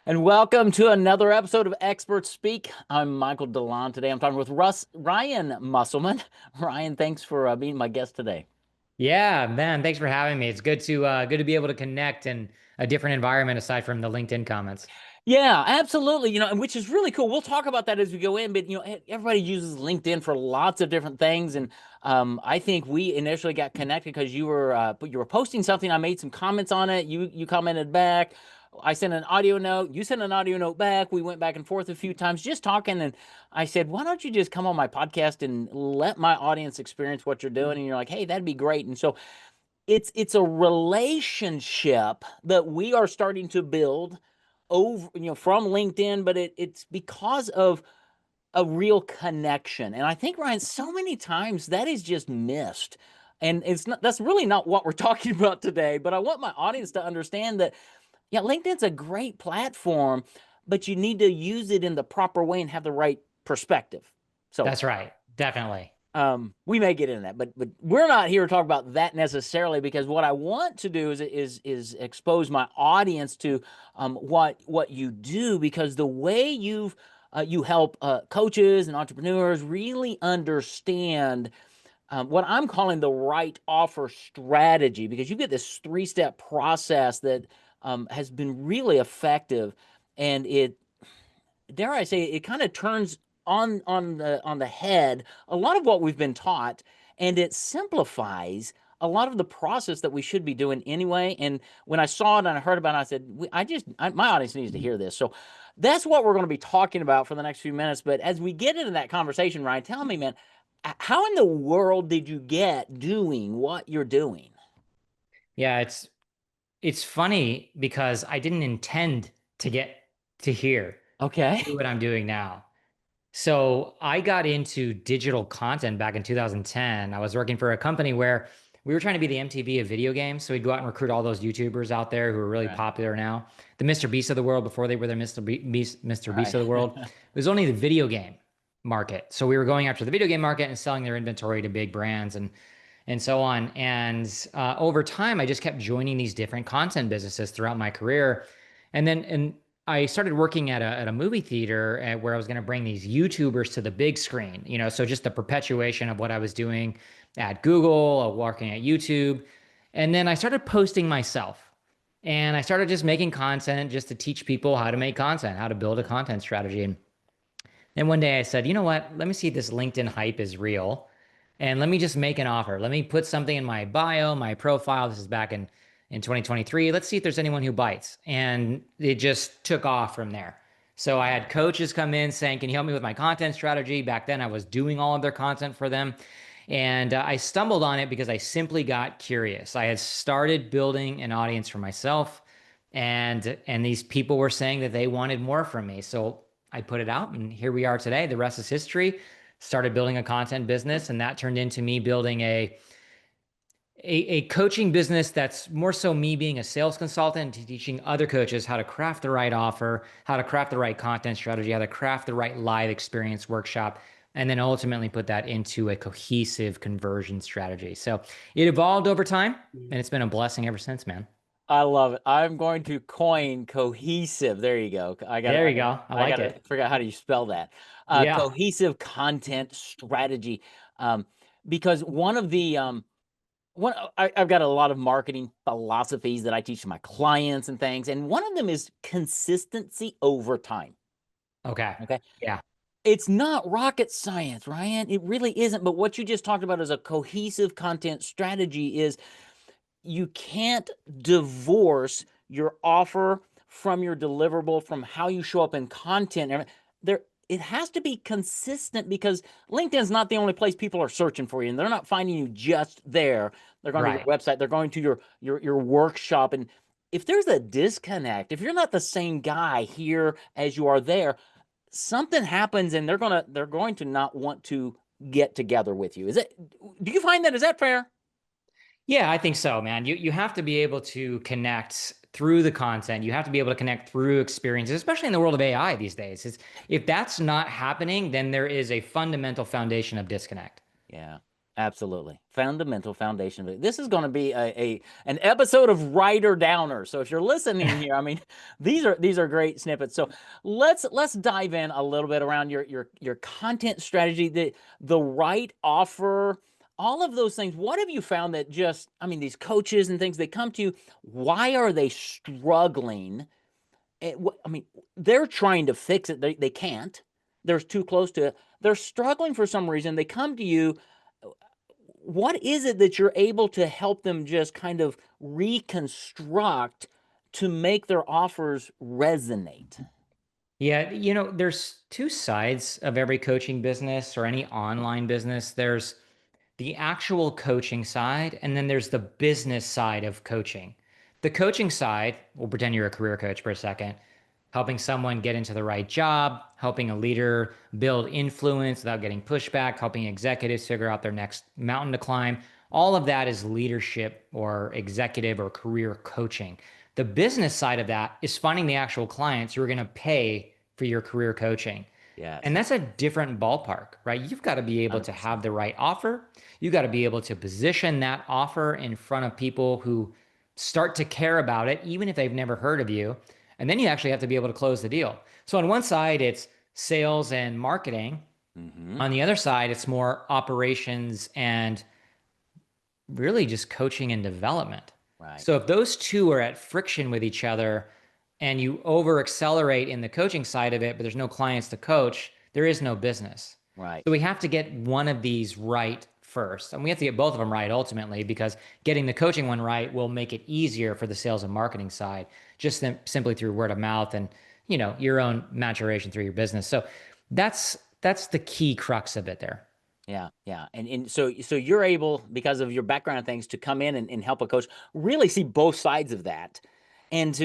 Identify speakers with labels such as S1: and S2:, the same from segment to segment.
S1: And welcome to another episode of Expert Speak. I'm Michael DeLon. Today I'm talking with Ryan Musselman. Ryan, thanks for being my guest today.
S2: Yeah, man, thanks for having me. It's good to be able to connect in a different environment aside from the LinkedIn comments.
S1: Yeah, absolutely. And which is really cool. We'll talk about that as we go in, but everybody uses LinkedIn for lots of different things. And I think we initially got connected because you were posting something. I made some comments on it. You commented back. I sent an audio note. You sent an audio note back. We went back and forth a few times just talking. And I said, why don't you just come on my podcast and let my audience experience what you're doing? And you're like, hey, that'd be great. And so it's a relationship that we are starting to build over from LinkedIn, but it's because of a real connection. And I think, Ryan, so many times that is just missed. And that's really not what we're talking about today, but I want my audience to understand that yeah, LinkedIn's a great platform, but you need to use it in the proper way and have the right perspective. So
S2: That's right. Definitely.
S1: we may get into that, but we're not here to talk about that necessarily because what I want to do is expose my audience to what you do, because the way you help coaches and entrepreneurs really understand what I'm calling the right offer strategy, because you get this three-step process that has been really effective, and it, dare I say, it kind of turns on the head a lot of what we've been taught, and it simplifies a lot of the process that we should be doing anyway. And when I saw it and I heard about it, I said, my audience needs to hear this. So that's what we're going to be talking about for the next few minutes. But as we get into that conversation, Ryan, tell me, man, how in the world did you get doing what you're doing?
S2: Yeah, it's funny because I didn't intend to get to here
S1: Okay.
S2: to do what I'm doing now. So I got into digital content back in 2010. I was working for a company where we were trying to be the MTV of video games. So we'd go out and recruit all those YouTubers out there who are really
S1: Right.
S2: popular now. The Mr. Beast of the world, before they were the Mr. Beast
S1: Right.
S2: of the world. It was only the video game market. So we were going after the video game market and selling their inventory to big brands and so on. And over time, I just kept joining these different content businesses throughout my career. And I started working at a movie theater where I was going to bring these YouTubers to the big screen, so just the perpetuation of what I was doing at Google, working at YouTube. And then I started posting myself and I started just making content just to teach people how to make content, how to build a content strategy. And then one day I said, you know what? Let me see if this LinkedIn hype is real. And let me just make an offer. Let me put something in my bio, my profile. This is back in 2023. Let's see if there's anyone who bites. And it just took off from there. So I had coaches come in saying, can you help me with my content strategy? Back then I was doing all of their content for them. And I stumbled on it because I simply got curious. I had started building an audience for myself, and these people were saying that they wanted more from me. So I put it out, and here we are today. The rest is history. Started building a content business, and that turned into me building a coaching business that's more so me being a sales consultant, teaching other coaches how to craft the right offer, how to craft the right content strategy, how to craft the right live experience workshop, and then ultimately put that into a cohesive conversion strategy. So it evolved over time, and it's been a blessing ever since, man.
S1: I love it. I'm going to coin cohesive. There you go.
S2: There you go. I
S1: I
S2: like
S1: gotta
S2: it.
S1: figure out how do you spell that.
S2: Yeah.
S1: Cohesive content strategy. Um, because one of the one I've got a lot of marketing philosophies that I teach to my clients and things, and one of them is consistency over time.
S2: Okay.
S1: Okay.
S2: Yeah.
S1: It's not rocket science, Ryan. It really isn't. But what you just talked about as a cohesive content strategy is you can't divorce your offer from your deliverable, from how you show up in content. There, it has to be consistent, because LinkedIn's not the only place people are searching for you, and they're not finding you just there. They're going to your
S2: Right.
S1: website, they're going to your workshop, and if there's a disconnect, if you're not the same guy here as you are there, something happens, and they're going to not want to get together with you. Is it? Do you find that? Is that fair?
S2: Yeah, I think so, man. You have to be able to connect through the content. You have to be able to connect through experiences, especially in the world of AI these days. If that's not happening, then there is a fundamental foundation of disconnect.
S1: Yeah. Absolutely. Fundamental foundation of it. This is going to be an episode of Writer Downer. So if you're listening here, I mean, these are great snippets. So let's dive in a little bit around your content strategy, the right offer, all of those things. What have you found that just, I mean, these coaches and things, they come to you, why are they struggling? I mean, they're trying to fix it. They can't. They're too close to it. They're struggling for some reason. They come to you. What is it that you're able to help them just kind of reconstruct to make their offers resonate?
S2: Yeah, there's two sides of every coaching business or any online business. There's the actual coaching side, and then there's the business side of coaching. The coaching side, we'll pretend you're a career coach for a second, helping someone get into the right job, helping a leader build influence without getting pushback, helping executives figure out their next mountain to climb. All of that is leadership or executive or career coaching. The business side of that is finding the actual clients who are going to pay for your career coaching. And
S1: Yes,
S2: that's a different ballpark, right? You've got to be able to
S1: 100%.
S2: have the right offer. You got to be able to position that offer in front of people who start to care about it, even if they've never heard of you. And then you actually have to be able to close the deal. So on one side, it's sales and marketing.
S1: Hmm.
S2: On the other side, it's more operations and really just coaching and development.
S1: Right,
S2: So if those two are at friction with each other and you over accelerate in the coaching side of it, but there's no clients to coach, there is no business.
S1: right.
S2: So we have to get one of these right first. And we have to get both of them right ultimately, because getting the coaching one right will make it easier for the sales and marketing side, just simply through word of mouth and, your own maturation through your business. So that's the key crux of it there.
S1: Yeah, yeah. And so you're able, because of your background and things, to come in and help a coach really see both sides of that. And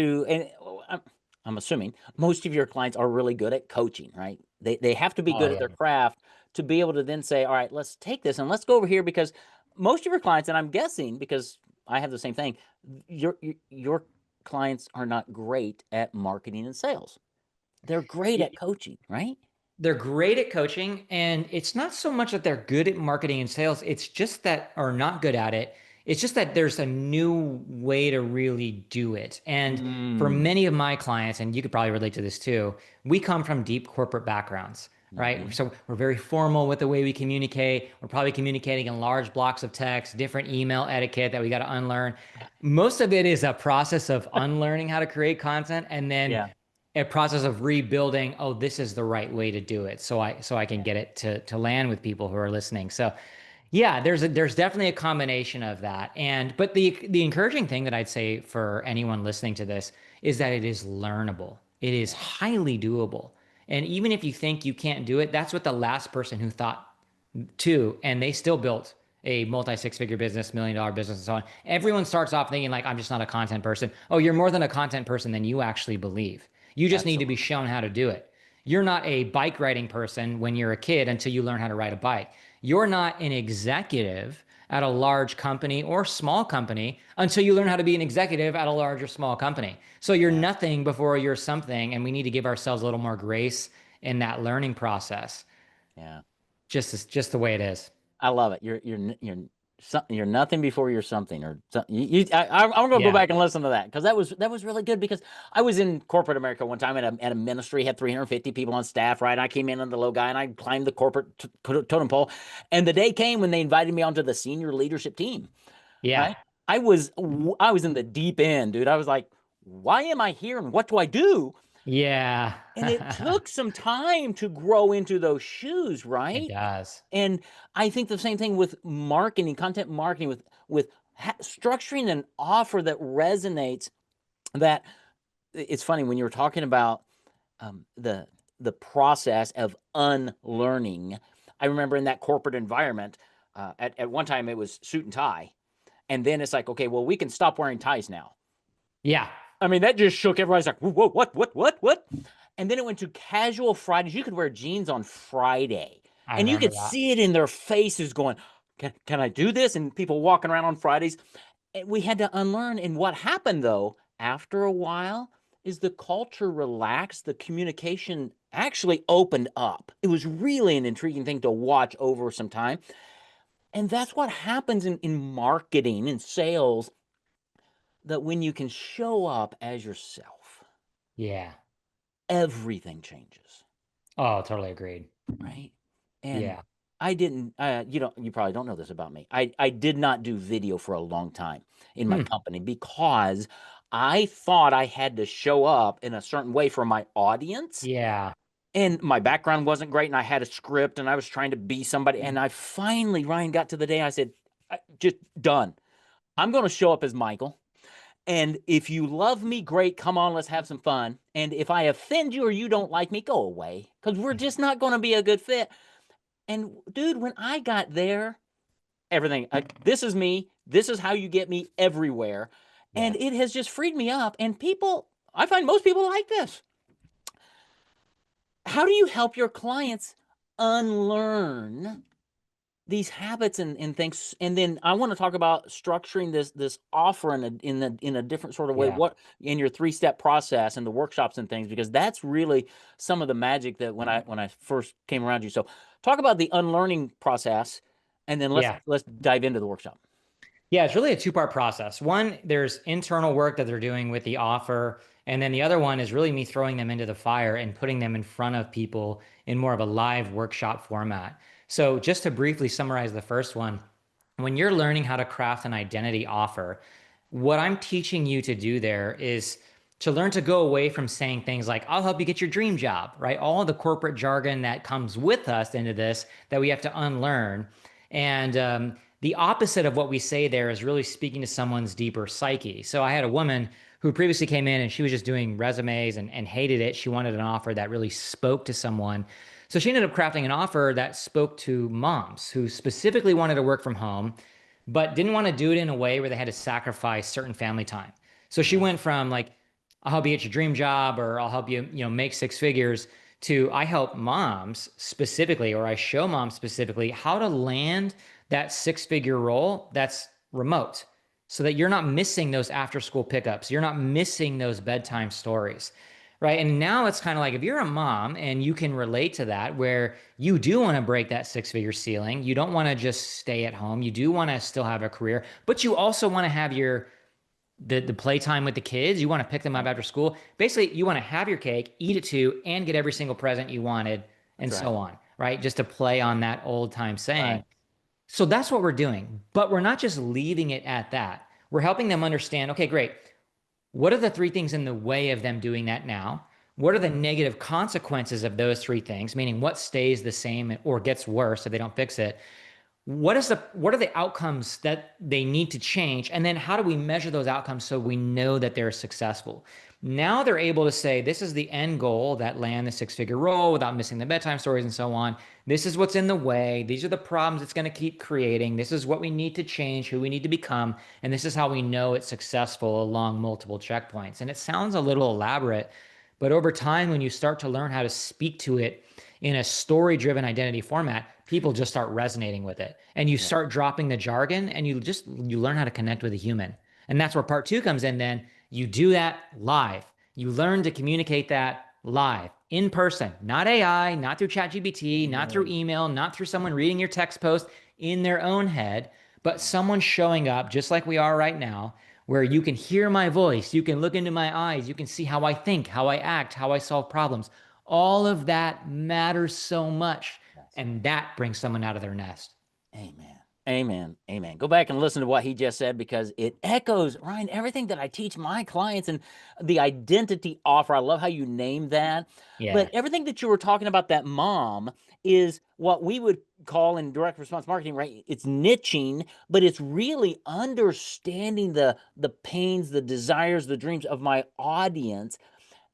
S1: I'm assuming most of your clients are really good at coaching, right? They have to be
S2: Oh
S1: good at
S2: yeah.
S1: their craft to be able to then say, all right, let's take this and let's go over here, because most of your clients, and I'm guessing because I have the same thing, your clients are not great at marketing and sales. They're great at coaching, right?
S2: They're great at coaching, and it's not so much that they're good at marketing and sales. It's just that, or not good at it. It's just that there's a new way to really do it. And for
S1: Mm.
S2: many of my clients, and you could probably relate to this too, we come from deep corporate backgrounds, right?
S1: Hmm.
S2: So we're very formal with the way we communicate. We're probably communicating in large blocks of text, different email etiquette that we got to unlearn. Most of it is a process of unlearning how to create content, and then
S1: Yeah.
S2: a process of rebuilding, oh, this is the right way to do it, so I can get it to land with people who are listening. So yeah, there's definitely a combination of that. And but the encouraging thing that I'd say for anyone listening to this is that it is learnable. It is
S1: Yeah.
S2: highly doable. And even if you think you can't do it, that's what the last person who thought too, and they still built a multi six-figure business, $1 million business, and so on. Everyone starts off thinking like, I'm just not a content person. Oh, you're more than a content person than you actually believe. You just need to be
S1: Absolutely.
S2: shown how to do it. You're not a bike riding person when you're a kid until you learn how to ride a bike. You're not an executive at a large company or small company until you learn how to be an executive at a large or small company. So you're
S1: Yeah.
S2: nothing before you're something, and we need to give ourselves a little more grace in that learning process.
S1: Yeah.
S2: Just the way it is.
S1: I love it. You're something. You're nothing before you're something, or something. I'm gonna go
S2: Yeah.
S1: back and listen to that, because that was really good, because I was in corporate America one time at a ministry, had 350 people on staff. Right, I came in on the low guy, and I climbed the corporate totem pole, and the day came when they invited me onto the senior leadership team.
S2: Yeah.
S1: Right, I was in the deep end, dude. I was like, why am I here, and what do I do?
S2: Yeah.
S1: And it took some time to grow into those shoes,
S2: It
S1: right?
S2: does.
S1: And I think the same thing with marketing, content marketing, with structuring an offer that resonates. That it's funny when you were talking about the process of unlearning. I remember in that corporate environment, at one time it was suit and tie, and then it's like, okay, well, we can stop wearing ties now.
S2: Yeah.
S1: I mean, that just shook everybody's like, whoa, what? And then it went to casual Fridays. You could wear jeans on Friday,
S2: I
S1: and you
S2: remember
S1: could
S2: that.
S1: see it in their faces going, can I do this? And people walking around on Fridays. And we had to unlearn. And what happened, though, after a while, is the culture relaxed. The communication actually opened up. It was really an intriguing thing to watch over some time. And that's what happens in marketing and sales, that when you can show up as yourself,
S2: Yeah.
S1: everything changes,
S2: Oh, totally agreed.
S1: right? And
S2: Yeah.
S1: I didn't, you probably don't know this about me. I did not do video for a long time in my
S2: Hmm.
S1: company because I thought I had to show up in a certain way for my audience.
S2: Yeah.
S1: And my background wasn't great, and I had a script, and I was trying to be somebody. And I finally, Ryan, got to the day I said, just done. I'm going to show up as Michael. And if you love me, great. Come on, let's have some fun. And if I offend you or you don't like me, go away because we're just not going to be a good fit. And dude, when I got there, everything, this is me. This is how you get me everywhere.
S2: Yeah.
S1: And it has just freed me up. And people, I find most people like this. How do you help your clients unlearn these habits and things? And then I want to talk about structuring this offer in a different sort of way.
S2: Yeah.
S1: What in your 3-step process and the workshops and things, because that's really some of the magic that when I first came around you. So talk about the unlearning process, and then let's
S2: Yeah.
S1: let's dive into the workshop.
S2: Yeah, it's really a two-part process. One, there's internal work that they're doing with the offer, and then the other one is really me throwing them into the fire and putting them in front of people in more of a live workshop format. So, just to briefly summarize the first one, when you're learning how to craft an identity offer, what I'm teaching you to do there is to learn to go away from saying things like, I'll help you get your dream job, right? All of the corporate jargon that comes with us into this that we have to unlearn. And the opposite of what we say there is really speaking to someone's deeper psyche. So I had a woman who previously came in and she was just doing resumes and hated it. She wanted an offer that really spoke to someone. So she ended up crafting an offer that spoke to moms who specifically wanted to work from home, but didn't want to do it in a way where they had to sacrifice certain family time. So she
S1: Right.
S2: went from like, I'll help you get your dream job or I'll help you, make 6 figures to I help moms specifically, or I show moms specifically how to land that 6 figure role that's remote so that you're not missing those after school pickups. You're not missing those bedtime stories. Right. And now it's kind of like if you're a mom and you can relate to that, where you do want to break that 6 figure ceiling, you don't want to just stay at home, you do want to still have a career, but you also want to have the playtime with the kids. You want to pick them up
S1: Right.
S2: after school. Basically, you want to have your cake, eat it too, and get every single present you wanted,
S1: That's
S2: and
S1: right.
S2: so on. Right. Just to play on that old time saying.
S1: Right.
S2: So that's what we're doing. But we're not just leaving it at that. We're helping them understand, okay, great. What are the 3 things in the way of them doing that now? What are the negative consequences of those 3 things? Meaning what stays the same or gets worse if they don't fix it? What are the outcomes that they need to change, and then how do we measure those outcomes so we know that they're successful? Now they're able to say this is the end goal, that land the 6 figure role without missing the bedtime stories and so on. This is what's in the way. These are the problems it's going to keep creating. This is what we need to change, who we need to become, and this is how we know it's successful along multiple checkpoints. And it sounds a little elaborate, but over time, when you start to learn how to speak to it in a story driven identity format, people just start resonating with it. And you
S1: Yeah.
S2: start dropping the jargon and you learn how to connect with a human. And that's where part 2 comes in then. You do that live. You learn to communicate that live, in person, not AI, not through ChatGPT, not through
S1: Right.
S2: email, not through someone reading your text post in their own head, but someone showing up just like we are right now, where you can hear my voice, you can look into my eyes, you can see how I think, how I act, how I solve problems. All of that matters so much.
S1: Yes.
S2: And that brings someone out of their nest.
S1: Amen. Amen. Amen. Go back and listen to what he just said, because it echoes, Ryan, everything that I teach my clients. And the identity offer, I love how you named that. But
S2: Yeah,
S1: everything that you were talking about, that mom, is what we would call in direct response marketing, right? It's niching, but it's really understanding the pains, the desires, the dreams of my audience,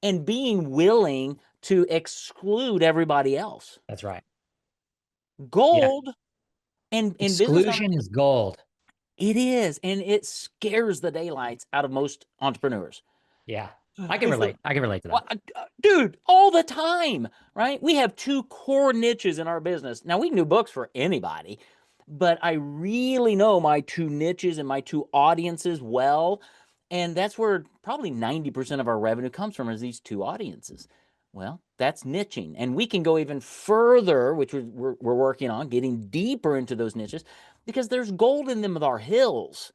S1: and being willing to exclude everybody else.
S2: that's right. Yeah.
S1: Gold and business owners.
S2: Exclusion is gold.
S1: It is, and it scares the daylights out of most entrepreneurs.
S2: Yeah. I can
S1: It's like,
S2: relate. I can relate to
S1: well,
S2: that.
S1: dude, all the time, right? We have two core niches in our business. Now, we can do books for anybody, but I really know my two niches and my two audiences well. And that's where probably 90% of our revenue comes from, is these two audiences. Well, that's niching. And we can go even further, which we're working on, getting deeper into those niches. because there's gold in them with our hills.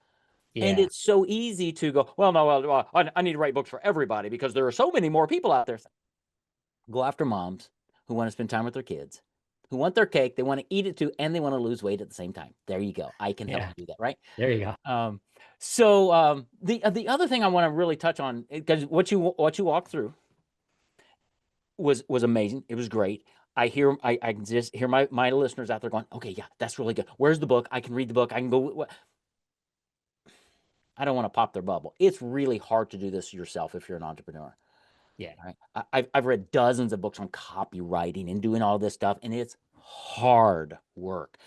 S1: And
S2: Yeah.
S1: it's so easy to go, well, no, well, I need to write books for everybody because there are so many more people out there. Go after moms who want to spend time with their kids, who want their cake, they want to eat it too, and they want to lose weight at the same time. There you go. I can help
S2: Yeah.
S1: you do that, right?
S2: There you go.
S1: The other thing I want to really touch on, because what you walked through was amazing. It was great. I can just hear my listeners out there going, okay, yeah, that's really good. Where's the book? I can read the book. I can go. I don't want to pop their bubble. It's really hard to do this yourself if you're an entrepreneur.
S2: Yeah.
S1: Right? I've read dozens of books on copywriting and doing all this stuff, and it's hard work.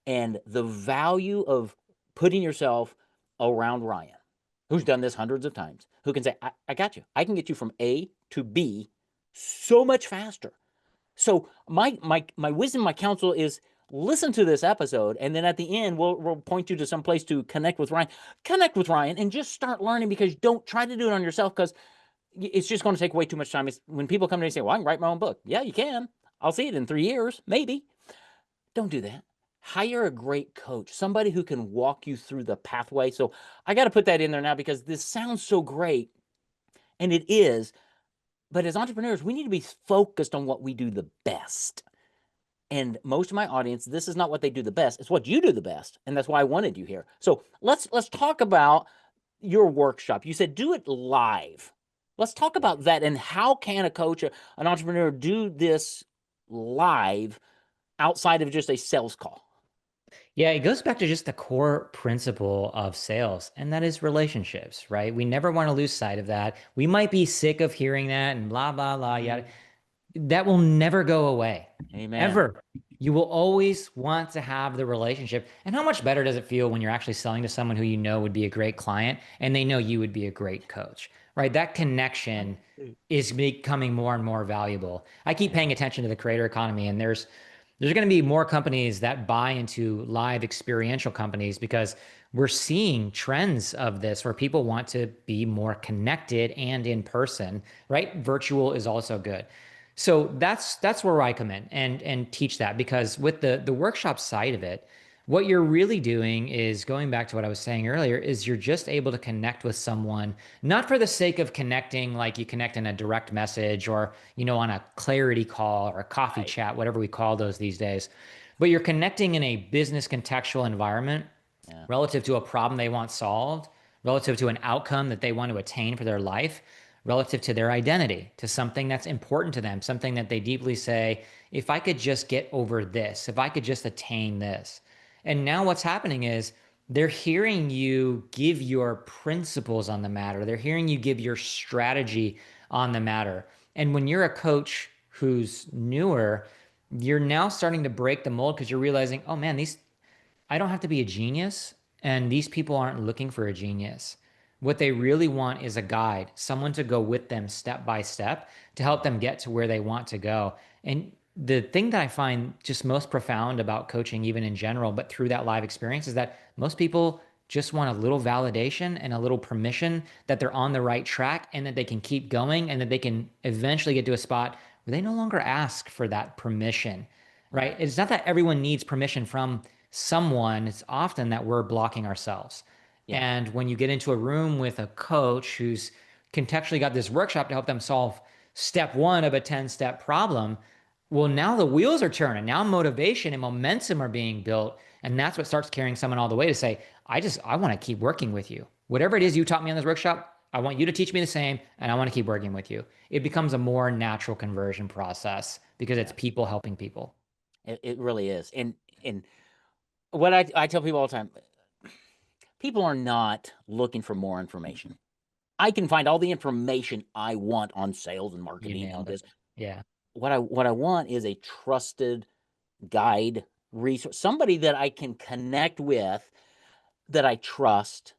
S1: And the value of putting yourself around Ryan, who's done this hundreds of times, who can say, I got you. I can get you from A to B so much faster. So my wisdom, my counsel is listen to this episode, and then at the end we'll point you to some place to connect with Ryan. Connect with Ryan and just start learning, because don't try to do it on yourself, because it's just going to take way too much time. It's when people come to me and say, well, I can write my own book. Yeah, you can. I'll see it in 3 years, maybe. Don't do that. Hire a great coach, somebody who can walk you through the pathway. So I got to put that in there now, because this sounds so great, and it is. But as entrepreneurs, we need to be focused on what we do the best. And most of my audience, this is not what they do the best. It's what you do the best. And that's why I wanted you here. So let's talk about your workshop. You said do it live. Let's talk about that, and how can a coach, an entrepreneur, do this live outside of just a sales call?
S2: Yeah, it goes back to just the core principle of sales, and that is relationships, right? We never want to lose sight of that. We might be sick of hearing that and blah, blah, blah, yada. That will never go away,
S1: Amen.
S2: ever. You will always want to have the relationship. And how much better does it feel when you're actually selling to someone who you know would be a great client and they know you would be a great coach, right? That connection is becoming more and more valuable. I keep paying attention to the creator economy, and there's going to be more companies that buy into live experiential companies because we're seeing trends of this where people want to be more connected and in person, right? Virtual is also good. So that's where I come in and teach that, because with the workshop side of it, what you're really doing is going back to what I was saying earlier, is you're just able to connect with someone, not for the sake of connecting like you connect in a direct message or, on a clarity call or a coffee
S1: Right.
S2: chat, whatever we call those these days, but you're connecting in a business contextual environment
S1: Yeah.
S2: relative to a problem they want solved, relative to an outcome that they want to attain for their life, relative to their identity, to something that's important to them, something that they deeply say, if I could just get over this, if I could just attain this. And now what's happening is they're hearing you give your principles on the matter. They're hearing you give your strategy on the matter. And when you're a coach who's newer, you're now starting to break the mold because you're realizing, oh man, I don't have to be a genius, and these people aren't looking for a genius. What they really want is a guide, someone to go with them step by step to help them get to where they want to go. And the thing that I find just most profound about coaching, even in general, but through that live experience, is that most people just want a little validation and a little permission that they're on the right track and that they can keep going and that they can eventually get to a spot where they no longer ask for that permission, right?
S1: Right.
S2: It's not that everyone needs permission from someone, it's often that we're blocking ourselves.
S1: Yeah.
S2: And when you get into a room with a coach who's contextually got this workshop to help them solve step one of a 10-step problem, well, now the wheels are turning. Now motivation and momentum are being built. And that's what starts carrying someone all the way to say, I want to keep working with you. Whatever it is you taught me on this workshop, I want you to teach me the same, and I want to keep working with you. It becomes a more natural conversion process because it's
S1: Yeah.
S2: people helping people.
S1: It really is. And what I tell people all the time, people are not looking for more information. I can find all the information I want on sales and
S2: You
S1: marketing and
S2: nailed it.
S1: this.
S2: Yeah.
S1: What I want is a trusted guide, resource, somebody that I can connect with, that I trust,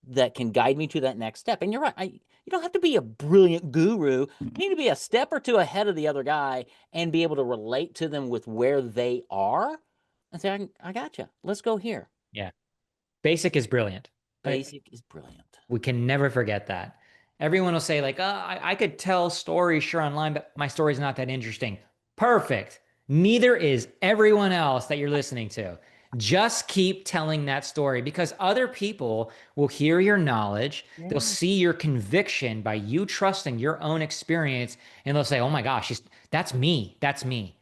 S1: that can guide me to that next step. And you're right. You don't have to be a brilliant guru. You need to be a step or two ahead of the other guy and be able to relate to them with where they are and say, I got you. Let's go here.
S2: Yeah. Basic is brilliant.
S1: Basic is brilliant.
S2: We can never forget that. Everyone will say, like, I could tell stories sure online, but my story's not that interesting. Perfect. Neither is everyone else that you're listening to. Just keep telling that story because other people will hear your knowledge. They'll
S1: Yeah.
S2: see your conviction by you trusting your own experience, and they'll say, "Oh my gosh, that's me. That's me."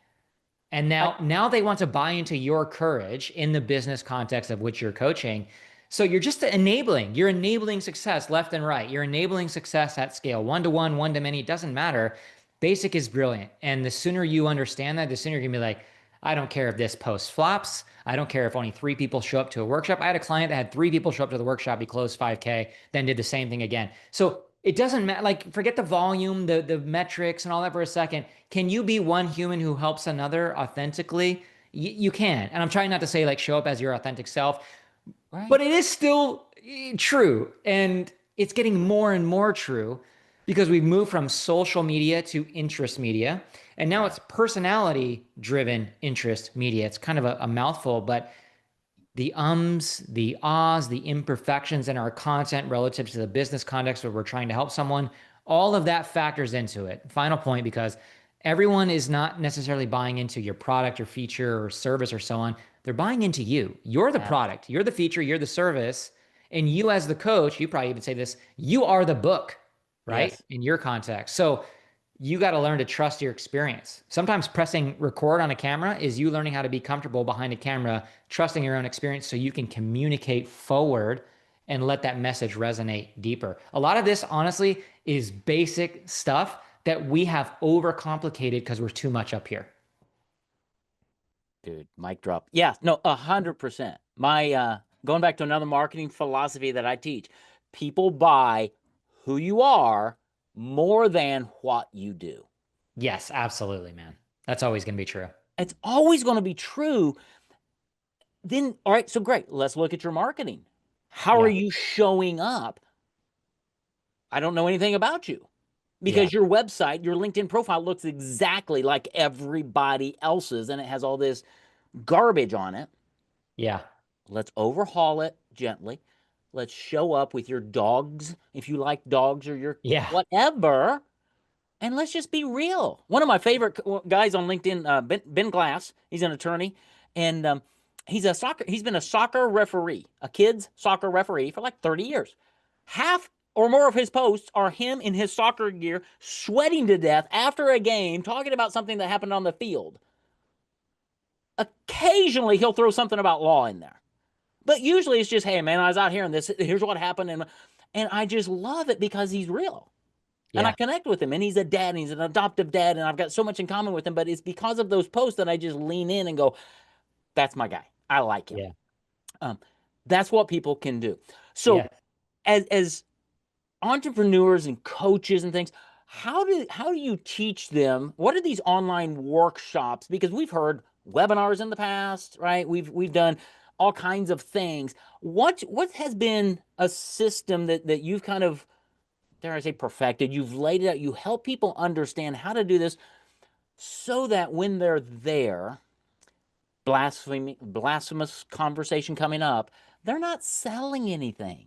S2: And
S1: I,
S2: now they want to buy into your courage in the business context of which you're coaching. So you're just enabling. You're enabling success left and right. You're enabling success at scale, one to one, one to many. It doesn't matter. Basic is brilliant. And the sooner you understand that, the sooner you're gonna be like, I don't care if this post flops. I don't care if only 3 people show up to a workshop. I had a client that had 3 people show up to the workshop. He closed 5K, then did the same thing again. So it doesn't matter. Like, forget the volume, the metrics, and all that for a second. Can you be one human who helps another authentically? You can. And I'm trying not to say like show up as your authentic self,
S1: right.
S2: but it is still true. And it's getting more and more true because we've moved from social media to interest media. And now
S1: Yeah.
S2: it's personality driven interest media. It's kind of a mouthful, but the ums, the ahs, the imperfections in our content relative to the business context where we're trying to help someone, all of that factors into it. Final point, because everyone is not necessarily buying into your product or feature or service or so on. They're buying into you. You're the
S1: Yes.
S2: product, you're the feature, you're the service. And you, as the coach, you probably even say this, you are the book, right?
S1: Yes.
S2: In your context. So you got to learn to trust your experience. Sometimes pressing record on a camera is you learning how to be comfortable behind a camera, trusting your own experience so you can communicate forward and let that message resonate deeper. A lot of this, honestly, is basic stuff that we have overcomplicated because we're too much up here.
S1: Dude, mic drop. Yeah, no, 100%. My going back to another marketing philosophy that I teach, people buy who you are more than what you do.
S2: Yes, absolutely, man. That's always going to be true.
S1: It's always going to be true. Then, all right, so great. Let's look at your marketing. How are
S2: Yeah.
S1: you showing up? I don't know anything about you
S2: Yeah.
S1: because your website, your LinkedIn profile looks exactly like everybody else's and it has all this garbage on it.
S2: Yeah.
S1: Let's overhaul it gently. Let's show up with your dogs, if you like dogs or your
S2: Yeah.
S1: whatever, and let's just be real. One of my favorite guys on LinkedIn, ben Glass, he's an attorney, and he's been a soccer referee, a kids soccer referee for like 30 years. Half or more of his posts are him in his soccer gear, sweating to death after a game, talking about something that happened on the field. Occasionally, he'll throw something about law in there. But usually it's just, hey man, I was out here and this here's what happened, and I just love it because he's real. And I
S2: Yeah.
S1: connect with him, and he's a dad, and he's an adoptive dad, and I've got so much in common with him. But it's because of those posts that I just lean in and go, "That's my guy. I like him."
S2: Yeah.
S1: Um, that's what people can do. So,
S2: Yeah.
S1: as entrepreneurs and coaches and things, how do you teach them? What are these online workshops? Because we've heard webinars in the past, right? We've done all kinds of things. What has been a system that you've kind of, dare I say, perfected? You've laid it out. You help people understand how to do this so that when they're there, blasphemous conversation coming up, they're not selling anything.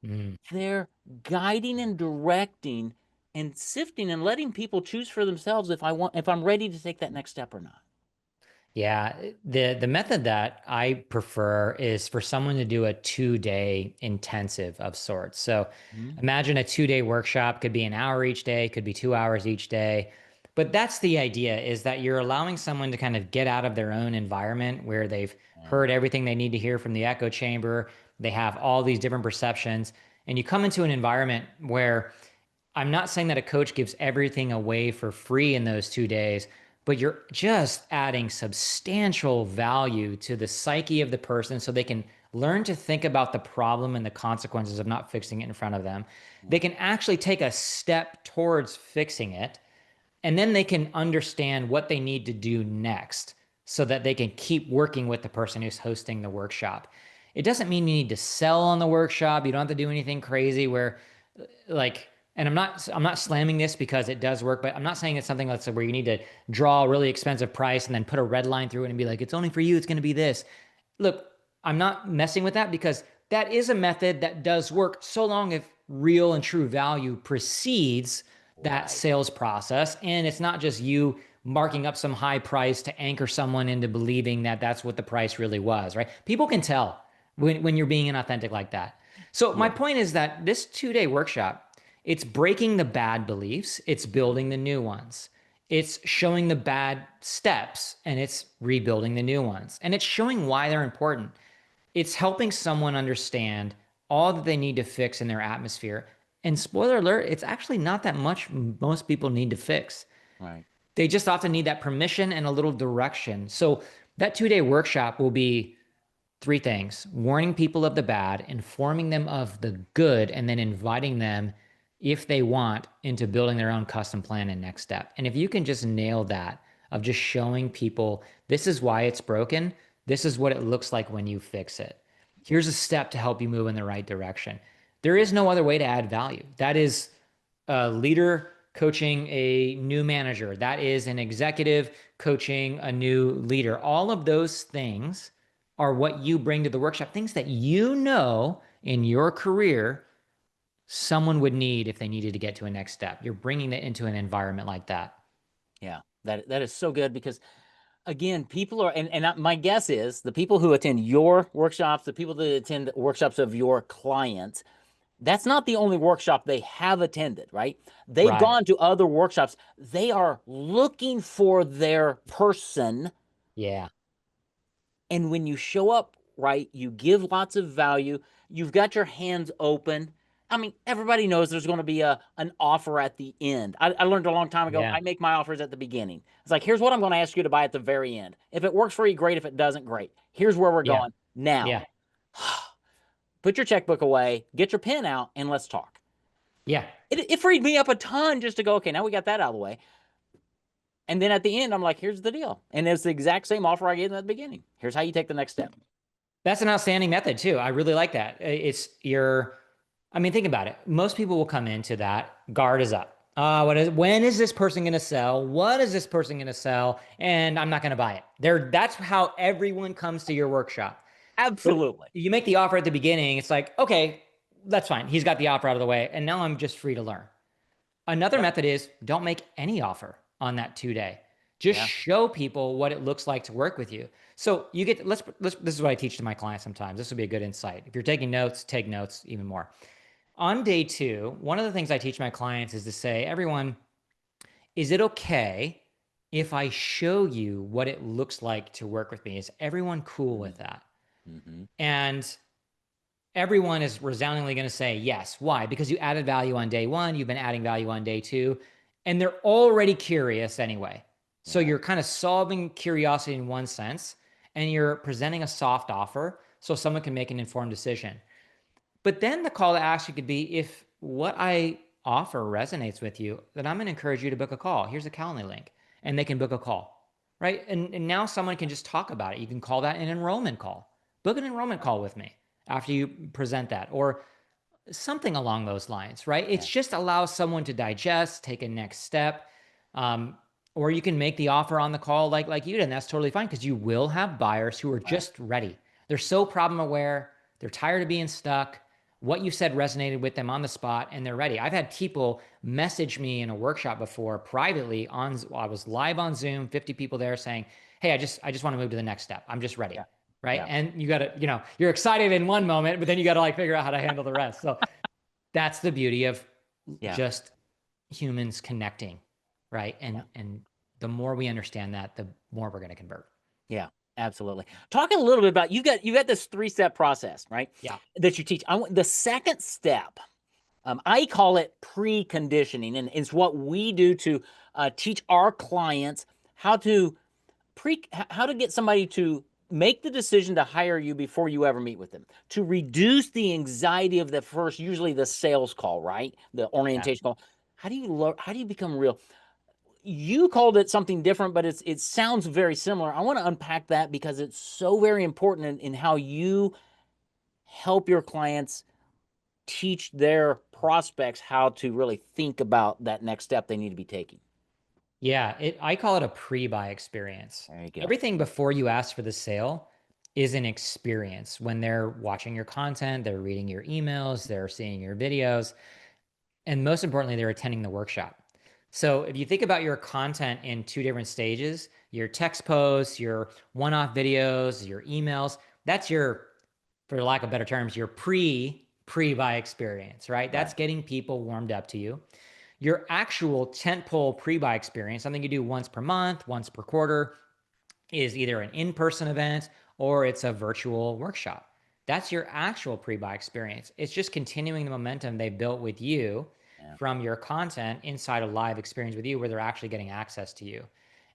S2: Mm.
S1: They're guiding and directing and sifting and letting people choose for themselves if I'm ready to take that next step or not.
S2: Yeah, the method that I prefer is for someone to do a 2 day intensive of sorts. So
S1: Mhm.
S2: imagine a 2 day workshop could be an hour each day, could be 2 hours each day. But that's the idea is that you're allowing someone to kind of get out of their own environment where they've
S1: Yeah.
S2: heard everything they need to hear from the echo chamber. They have all these different perceptions, and you come into an environment where I'm not saying that a coach gives everything away for free in those 2 days, but you're just adding substantial value to the psyche of the person so they can learn to think about the problem and the consequences of not fixing it in front of them. They can actually take a step towards fixing it, and then they can understand what they need to do next so that they can keep working with the person who's hosting the workshop. It doesn't mean you need to sell on the workshop. You don't have to do anything crazy where like, and I'm not slamming this because it does work, but I'm not saying it's something that's where you need to draw a really expensive price and then put a red line through it and be like, it's only for you, it's going to be this. Look, I'm not messing with that because that is a method that does work so long if real and true value precedes that
S1: Right.
S2: sales process. And it's not just you marking up some high price to anchor someone into believing that that's what the price really was, right? People can tell when you're being inauthentic like that. So my
S1: Yeah.
S2: point is that this 2-day workshop, it's breaking the bad beliefs, it's building the new ones. It's showing the bad steps and it's rebuilding the new ones. And it's showing why they're important. It's helping someone understand all that they need to fix in their atmosphere. And spoiler alert, it's actually not that much most people need to fix.
S1: Right.
S2: They just often need that permission and a little direction. So that 2-day workshop will be three things: warning people of the bad, informing them of the good, and then inviting them, if they want, into building their own custom plan and next step. And if you can just nail that, of just showing people this is why it's broken, this is what it looks like when you fix it. Here's a step to help you move in the right direction. There is no other way to add value. That is a leader coaching a new manager. That is an executive coaching a new leader. All of those things are what you bring to the workshop, things that you know in your career someone would need if they needed to get to a next step. You're bringing it into an environment like that.
S1: Yeah. That is so good because again, people are, my guess is the people who attend your workshops, the people that attend workshops of your clients, that's not the only workshop they have attended, right? They've
S2: Right.
S1: gone to other workshops. They are looking for their person.
S2: Yeah.
S1: And when you show up, right, you give lots of value. You've got your hands open. I mean, everybody knows there's going to be an offer at the end. I learned a long time ago,
S2: Yeah.
S1: I make my offers at the beginning. It's like, here's what I'm going to ask you to buy at the very end. If it works for you, great. If it doesn't, great. Here's where we're
S2: Yeah.
S1: going. Now,
S2: Yeah.
S1: put your checkbook away, get your pen out, and let's talk.
S2: Yeah.
S1: It freed me up a ton just to go, okay, now we got that out of the way. And then at the end, I'm like, here's the deal. And it's the exact same offer I gave them at the beginning. Here's how you take the next step.
S2: That's an outstanding method too. I really like that. I mean, think about it. Most people will come into that guard is up. When is this person going to sell? What is this person going to sell? And I'm not going to buy it. That's how everyone comes to your workshop. But
S1: Absolutely.
S2: you make the offer at the beginning. It's like, okay, that's fine. He's got the offer out of the way. And now I'm just free to learn. Another
S1: Yep.
S2: method is don't make any offer on that 2-day. Just
S1: Yeah.
S2: show people what it looks like to work with you. So you get, this is what I teach to my clients sometimes. This would be a good insight. If you're taking notes, take notes even more. On day 2, one of the things I teach my clients is to say, everyone, is it okay if I show you what it looks like to work with me? Is everyone cool with that?
S1: Mm-hmm.
S2: And everyone is resoundingly going to say yes. Why? Because you added value on day 1, you've been adding value on day 2, and they're already curious anyway. So
S1: Yeah.
S2: you're kind of solving curiosity in one sense, and you're presenting a soft offer so someone can make an informed decision. But then the call to action could be, if what I offer resonates with you, then I'm going to encourage you to book a call. Here's a Calendly link, and they can book a call, right? And now someone can just talk about it. You can call that an enrollment call. Book an enrollment call with me after you present that, or something along those lines, right?
S1: Yeah.
S2: It's just allows someone to digest, take a next step. Um, or you can make the offer on the call like you did, and that's totally fine, because you will have buyers who are
S1: Right.
S2: just ready. They're so problem aware. They're tired of being stuck. What you said resonated with them on the spot, and they're ready. I've had people message me in a workshop before privately I was live on Zoom, 50 people there, saying, hey, I just want to move to the next step. I'm just ready.
S1: Yeah.
S2: Right.
S1: Yeah.
S2: And you got to, you're excited in one moment, but then you got to like figure out how to handle the rest. So that's the beauty of
S1: Yeah.
S2: just humans connecting. Right.
S1: Yeah.
S2: And the more we understand that, the more we're going to convert.
S1: Yeah. Absolutely. Talk a little bit about, you got this 3-step process, right?
S2: Yeah.
S1: That you teach. I want the second step. I call it preconditioning, and it's what we do to teach our clients how to how to get somebody to make the decision to hire you before you ever meet with them, to reduce the anxiety of the first, usually the sales call, right? The
S2: Yeah.
S1: orientation call. How do you become real? You called it something different, but it sounds very similar. I want to unpack that because it's so very important in how you help your clients teach their prospects how to really think about that next step they need to be taking.
S2: Yeah. I call it a pre-buy experience.
S1: There you go.
S2: Everything before you ask for the sale is an experience. When they're watching your content, they're reading your emails, they're seeing your videos, and most importantly, they're attending the workshop. So if you think about your content in two different stages, your text posts, your one-off videos, your emails, that's your, for lack of better terms, your pre-buy experience, right? That's
S1: Right.
S2: getting people warmed up to you. Your actual tentpole pre-buy experience, something you do once per month, once per quarter, is either an in-person event or it's a virtual workshop. That's your actual pre-buy experience. It's just continuing the momentum they built with you
S1: Yeah.
S2: from your content inside a live experience with you where they're actually getting access to you.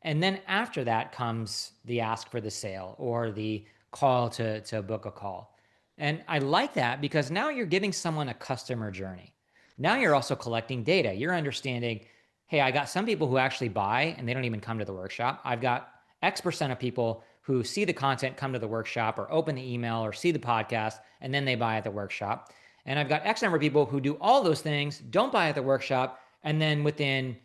S2: And then after that comes the ask for the sale or the call to book a call. And I like that because now you're giving someone a customer journey. Now you're
S1: Yes.
S2: also collecting data. You're understanding, hey, I got some people who actually buy and they don't even come to the workshop. I've got X% of people who see the content, come to the workshop, or open the email, or see the podcast, and then they buy at the workshop. And I've got X number of people who do all those things, don't buy at the workshop, and then within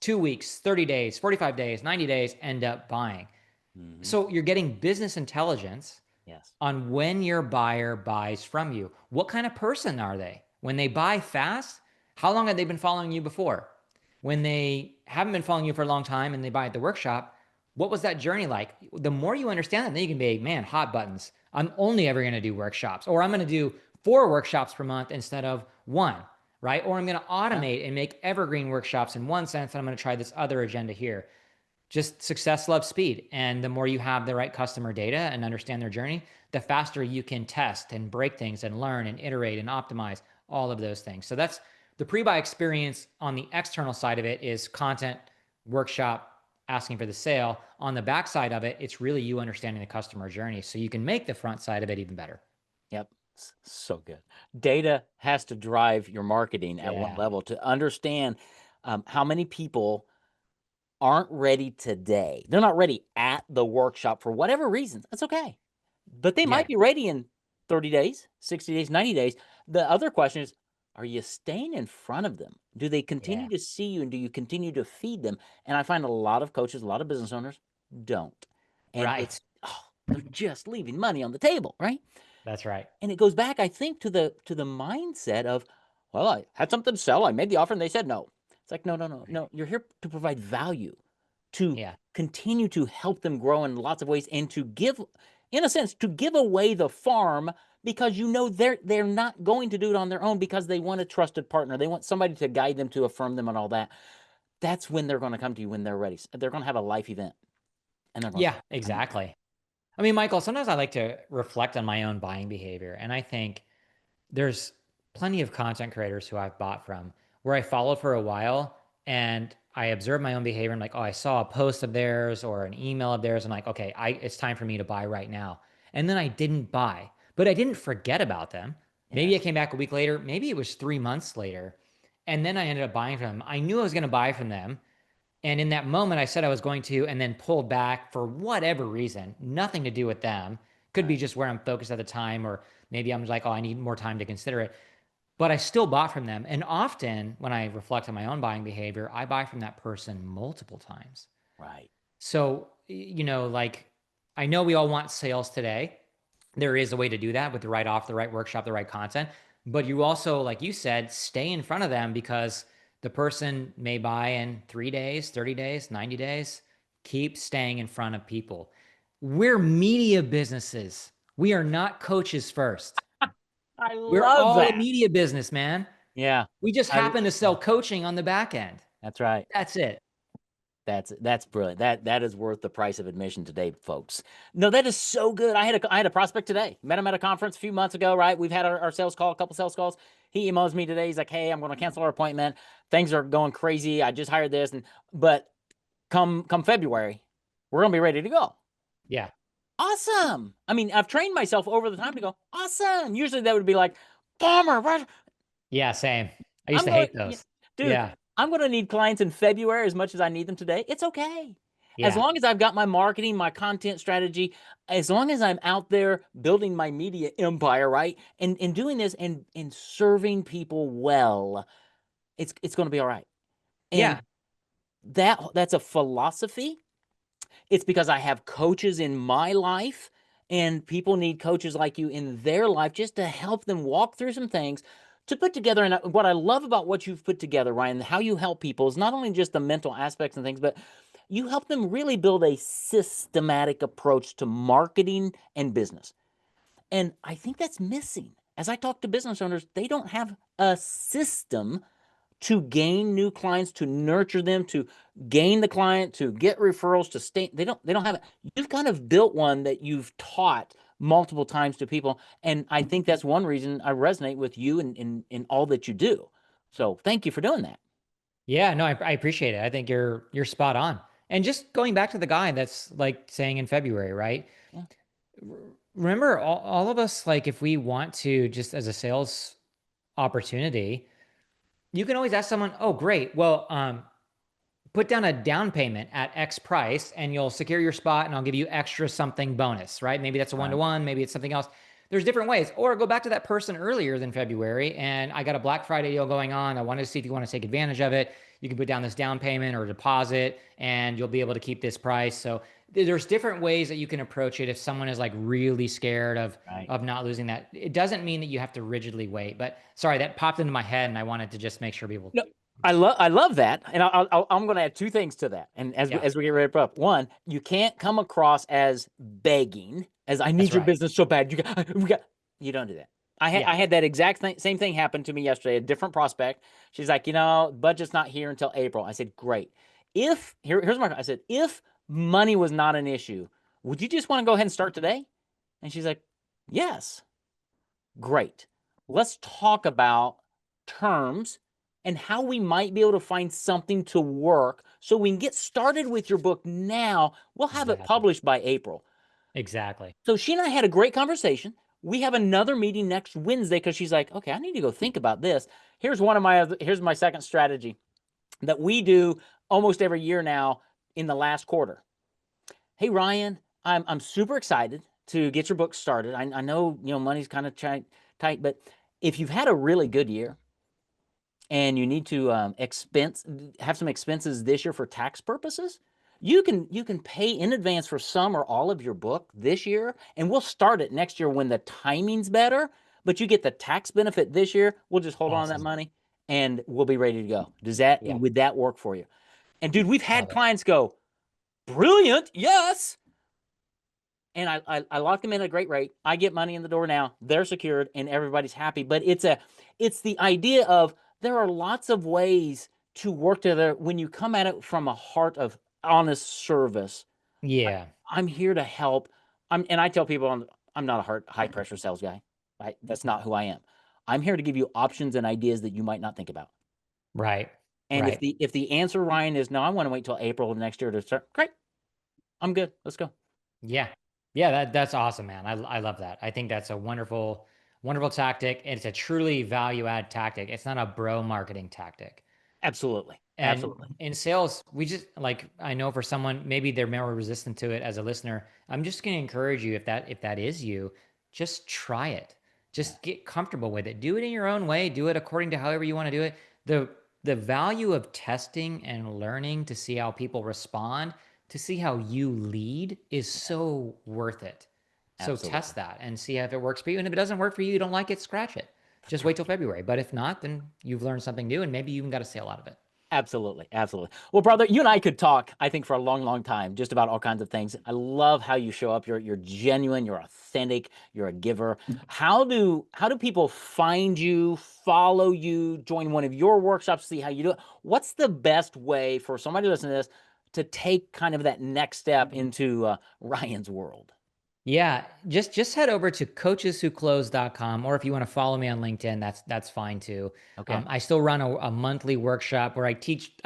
S2: 2 weeks, 30 days, 45 days, 90 days, end up buying.
S1: Hmm.
S2: So you're getting business intelligence
S1: Yes.
S2: on when your buyer buys from you. What kind of person are they? When they buy fast, how long have they been following you before? When they haven't been following you for a long time and they buy at the workshop, what was that journey like? The more you understand that, then you can be, man, hot buttons. I'm only ever going to do workshops, or I'm going to do 4 workshops per month instead of one, right? Or I'm going to
S1: Yeah.
S2: automate and make evergreen workshops in one sense, and I'm going to try this other agenda here. Just success loves speed. And the more you have the right customer data and understand their journey, the faster you can test and break things and learn and iterate and optimize all of those things. So that's the pre-buy experience. On the external side of it is content, workshop, asking for the sale. On the back side of it, it's really you understanding the customer journey so you can make the front side of it even better.
S1: Yep. So good. Data has to drive your marketing at one
S2: Yeah.
S1: level to understand how many people aren't ready today. They're not ready at the workshop for whatever reasons. That's okay. But they
S2: Yeah.
S1: might be ready in 30 days, 60 days, 90 days. The other question is, are you staying in front of them? Do they
S2: Yeah.
S1: continue to see you and do you continue to feed them? And I find a lot of coaches, a lot of business owners don't. And
S2: Right.
S1: it's, oh, they're just leaving money on the table, right?
S2: That's right.
S1: And it goes back, I think, to the mindset of, well, I had something to sell. I made the offer and they said no. It's like, no, no, no,
S2: Right.
S1: no. You're here to provide value, to
S2: Yeah.
S1: continue to help them grow in lots of ways, and to give, in a sense, to give away the farm because you know they're not going to do it on their own because they want a trusted partner. They want somebody to guide them, to affirm them, and all that. That's when they're going to come to you when they're ready. They're going to have a life event, and they're going to
S2: Yeah,
S1: say, I need help.
S2: exactly. I mean, Michael, sometimes I like to reflect on my own buying behavior. And I think there's plenty of content creators who I've bought from where I followed for a while and I observed my own behavior. I'm like, oh, I saw a post of theirs or an email of theirs. I'm like, okay, it's time for me to buy right now. And then I didn't buy, but I didn't forget about them. Maybe I
S1: Yes,
S2: came back a week later. Maybe it was 3 months later. And then I ended up buying from them. I knew I was going to buy from them. And in that moment, I said I was going to, and then pulled back for whatever reason, nothing to do with them. Could be
S1: right.
S2: just where I'm focused at the time, or maybe I'm like, oh, I need more time to consider it. But I still bought from them. And often when I reflect on my own buying behavior, I buy from that person multiple times.
S1: Right.
S2: So, like I know we all want sales today. There is a way to do that with the right offer, the right workshop, the right content. But you also, like you said, stay in front of them because the person may buy in 3 days, 30 days, 90 days. Keep staying in front of people. We're media businesses. We are not coaches first.
S1: I
S2: We're
S1: love
S2: all a
S1: that.
S2: media business, man.
S1: Yeah.
S2: We just
S1: I
S2: happen to sell coaching on the back end.
S1: That's right.
S2: That's it.
S1: That's brilliant. That is worth the price of admission today, folks. No, that is so good. I had a prospect today. Met him at a conference a few months ago, right? We've had our sales call, a couple sales calls. He emails me today. He's like, "Hey, I'm going to cancel our appointment. Things are going crazy. I just hired this, and but come February, we're going to be ready to go."
S2: Yeah.
S1: Awesome. I mean, I've trained myself over the time to go, awesome. Usually that would be like, bummer, what?
S2: Yeah, same. I used
S1: I'm
S2: to
S1: going,
S2: hate
S1: yeah,
S2: those.
S1: dude,
S2: Yeah.
S1: I'm going to need clients in February as much as I need them today. It's okay. As
S2: Yeah.
S1: long as I've got my marketing, my content strategy, as long as I'm out there building my media empire, right? And doing this and serving people well, it's going to be all right.
S2: Yeah.
S1: And that's a philosophy. It's because I have coaches in my life, and people need coaches like you in their life just to help them walk through some things to put together. And what I love about what you've put together, Ryan, how you help people is not only just the mental aspects and things, but you help them really build a systematic approach to marketing and business. And I think that's missing. As I talk to business owners, they don't have a system to gain new clients, to nurture them, to gain the client, to get referrals, to stay. They don't have it. You've kind of built one that you've taught multiple times to people. And I think that's one reason I resonate with you and in all that you do. So thank you for doing that.
S2: Yeah, no, I appreciate it. I think you're spot on. And just going back to the guy that's like saying in February, right?
S1: Yeah.
S2: Remember, all of us, like, if we want to, just as a sales opportunity, you can always ask someone, oh, great. Well, put down a down payment at X price and you'll secure your spot and I'll give you extra something bonus, right? Maybe that's a one to
S1: Right.
S2: one, maybe it's something else. There's different ways. Or go back to that person earlier than February and I got a Black Friday deal going on. I wanted to see if you want to take advantage of it. You can put down this down payment or deposit and you'll be able to keep this price. So there's different ways that you can approach it if someone is like really scared
S1: Right.
S2: of not losing that. It doesn't mean that you have to rigidly wait. But sorry, that popped into my head and I wanted to just make sure people.
S1: No, I love that, and I'm going to add two things to that. And
S2: Yeah,
S1: as we get ready to wrap up, one, you can't come across as begging, as I
S2: that's
S1: need your
S2: right.
S1: business so bad. You don't do that. I
S2: Yeah.
S1: had that exact same thing happen to me yesterday. A different prospect. She's like, budget's not here until April. I said, great. Here's my, I said, if money was not an issue, would you just want to go ahead and start today? And she's like, yes. Great. Let's talk about terms and how we might be able to find something to work so we can get started with your book now. We'll have it
S2: Exactly.
S1: published by April.
S2: Exactly.
S1: So she and I had a great conversation. We have another meeting next Wednesday because she's like, okay, I need to go think about this. Here's my second strategy that we do almost every year now in the last quarter. Hey Ryan, I'm super excited to get your book started. I know money's kind of tight, but if you've had a really good year and you need to have some expenses this year for tax purposes, you can pay in advance for some or all of your book this year, and we'll start it next year when the timing's better. But you get the tax benefit this year. We'll just hold on to that
S2: Awesome.
S1: money, and we'll be ready to go.
S2: Yeah.
S1: Would that work for you? And dude, we've had
S2: Love it.
S1: clients go, brilliant, yes, and I lock them in at a great rate. I get money in the door now. They're secured and everybody's happy. But it's the idea of there are lots of ways to work together when you come at it from a heart of honest service. I,
S2: Yeah.
S1: I'm here to help. And I tell people I'm not a high pressure sales guy. Right? That's not who I am. I'm here to give you options and ideas that you might not think about.
S2: Right.
S1: And
S2: Right.
S1: if the answer, Ryan, is no, I want to wait till April of next year to start. Great, I'm good. Let's go.
S2: Yeah. Yeah, that's awesome, man. I love that. I think that's a wonderful, wonderful tactic. And it's a truly value add tactic. It's not a bro marketing tactic.
S1: Absolutely,
S2: And
S1: absolutely.
S2: in sales, we just like I know for someone maybe they're more resistant to it as a listener. I'm just going to encourage you if that is you, just try it.
S1: Yeah,
S2: Just get comfortable with it. Do it in your own way. Do it according to however you want to do it. The value of testing and learning to see how people respond, to see how you lead is so worth it. So test
S1: absolutely.
S2: that and see if it works for you. And if it doesn't work for you, you don't like it, scratch it. Just wait till February. But if not, then you've learned something new and maybe you even got a sale out of it.
S1: Absolutely. Absolutely. Well, brother, you and I could talk, I think, for a long, long time, just about all kinds of things. I love how you show up. You're genuine, you're authentic, you're a giver. How do people find you, follow you, join one of your workshops, see how you do it? What's the best way for somebody listening to this to take kind of that next step into Ryan's world?
S2: Yeah, just head over to coacheswhoclose.com, or if you want to follow me on LinkedIn, that's fine too.
S1: Okay.
S2: I still run a monthly workshop where I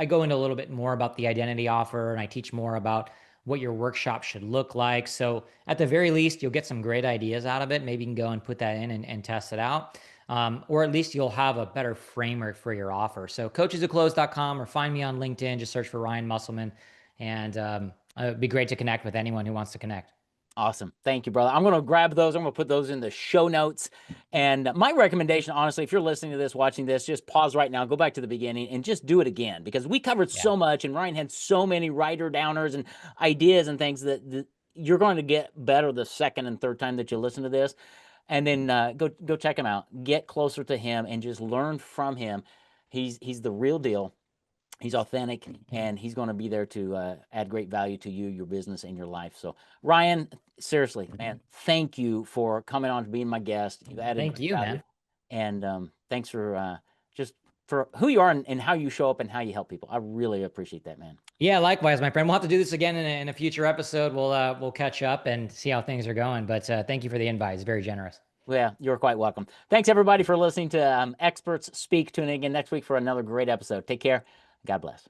S2: go into a little bit more about the identity offer and I teach more about what your workshop should look like. So at the very least, you'll get some great ideas out of it. Maybe you can go and put that in and test it out. Or at least you'll have a better framework for your offer. So coacheswhoclose.com or find me on LinkedIn, just search for Ryan Musselman. And it'd be great to connect with anyone who wants to connect.
S1: Awesome. Thank you, brother. I'm going to grab those. I'm going to put those in the show notes. And my recommendation, honestly, if you're listening to this, watching this, just pause right now, go back to the beginning and just do it again because we covered
S2: Yeah.
S1: so much and Ryan had so many writer downers and ideas and things that you're going to get better the second and third time that you listen to this. and then go check him out. Get closer to him and just learn from him. He's the real deal. He's authentic, and he's going to be there to add great value to you, your business, and your life. So, Ryan, seriously, man, thank you for coming on to being my guest. You've added
S2: Thank
S1: great
S2: you,
S1: value,
S2: man.
S1: and thanks for just for who you are and how you show up and how you help people. I really appreciate that, man.
S2: Yeah, likewise, my friend. We'll have to do this again in a future episode. We'll catch up and see how things are going. But thank you for the invite. It's very generous.
S1: Well, you're quite welcome. Thanks, everybody, for listening to Experts Speak. Tune in again next week for another great episode. Take care. God bless.